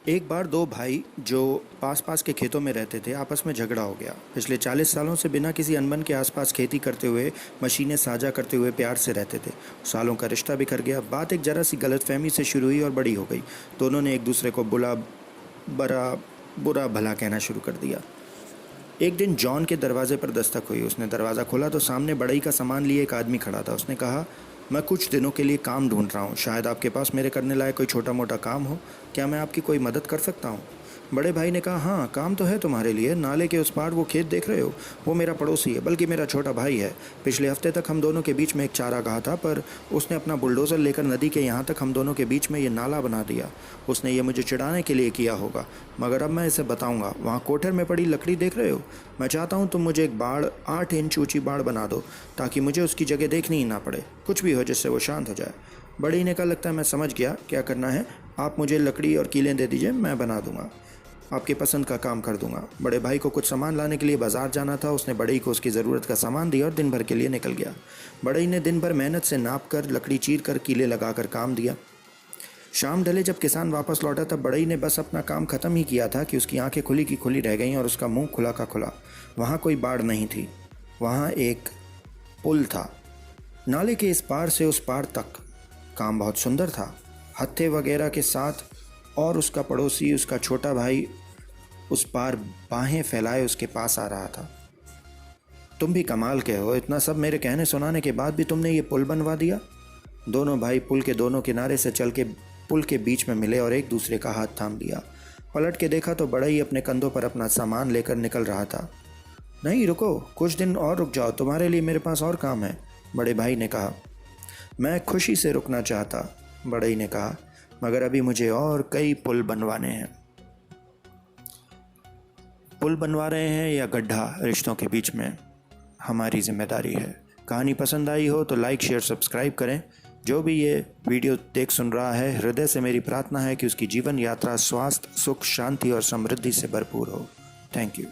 एक बार दो भाई जो पास पास के खेतों में रहते थे आपस में झगड़ा हो गया। पिछले 40 सालों से बिना किसी अनबन के आसपास खेती करते हुए, मशीनें साझा करते हुए प्यार से रहते थे। सालों का रिश्ता बिखर गया। बात एक जरा सी गलतफहमी से शुरू हुई और बड़ी हो गई। दोनों ने एक दूसरे को बरा बुरा भला कहना शुरू कर दिया। एक दिन जॉन के दरवाजे पर दस्तक हुई। उसने दरवाज़ा खोला तो सामने बढ़ई का सामान लिए एक आदमी खड़ा था। उसने कहा, मैं कुछ दिनों के लिए काम ढूंढ रहा हूँ। शायद आपके पास मेरे करने लायक कोई छोटा मोटा काम हो। क्या मैं आपकी कोई मदद कर सकता हूँ? बड़े भाई ने कहा, हाँ, काम तो है तुम्हारे लिए। नाले के उस पार वो खेत देख रहे हो? वो मेरा पड़ोसी है, बल्कि मेरा छोटा भाई है। पिछले हफ्ते तक हम दोनों के बीच में एक चारागाह था, पर उसने अपना बुलडोज़र लेकर नदी के यहाँ तक हम दोनों के बीच में ये नाला बना दिया। उसने ये मुझे चिढ़ाने के लिए किया होगा, मगर अब मैं इसे बताऊंगा। वहाँ कोठर में पड़ी लकड़ी देख रहे हो? मैं चाहता हूँ तुम मुझे एक 8 इंच ऊंची बाड़ बना दो, ताकि मुझे उसकी जगह देखनी ही ना पड़े। कुछ भी हो जिससे वो शांत हो जाए। बड़ी ने कहा, लगता है मैं समझ गया क्या करना है। आप मुझे लकड़ी और कीलें दे दीजिए, मैं बना दूंगा। आपकी पसंद का काम कर दूंगा। बड़े भाई को कुछ सामान लाने के लिए बाजार जाना था। उसने बड़ई को उसकी ज़रूरत का सामान दिया और दिन भर के लिए निकल गया। बड़ई ने दिन भर मेहनत से नाप कर, लकड़ी चीर कर, कीले लगाकर काम दिया। शाम ढले जब किसान वापस लौटा तब बड़ई ने बस अपना काम खत्म ही किया था कि उसकी आंखें खुली की खुली रह गईं और उसका मुंह खुला का खुला। वहाँ कोई बाढ़ नहीं थी, वहाँ एक पुल था। नाले के इस पार से उस पार तक। काम बहुत सुंदर था, हत्थे वगैरह के साथ। और उसका पड़ोसी, उसका छोटा भाई, उस पार बाहें फैलाए उसके पास आ रहा था। तुम भी कमाल के हो, इतना सब मेरे कहने सुनाने के बाद भी तुमने ये पुल बनवा दिया। दोनों भाई पुल के दोनों किनारे से चल के पुल के बीच में मिले और एक दूसरे का हाथ थाम लिया। पलट के देखा तो बड़ा ही अपने कंधों पर अपना सामान लेकर निकल रहा था। नहीं, रुको, कुछ दिन और रुक जाओ, तुम्हारे लिए मेरे पास और काम है, बड़े भाई ने कहा। मैं खुशी से रुकना चाहता, बड़ई ने कहा, मगर अभी मुझे और कई पुल बनवाने हैं। पुल बनवा रहे हैं या गड्ढा रिश्तों के बीच में, हमारी जिम्मेदारी है। कहानी पसंद आई हो तो लाइक, शेयर, सब्सक्राइब करें। जो भी ये वीडियो देख सुन रहा है, हृदय से मेरी प्रार्थना है कि उसकी जीवन यात्रा स्वास्थ्य, सुख, शांति और समृद्धि से भरपूर हो। Thank you.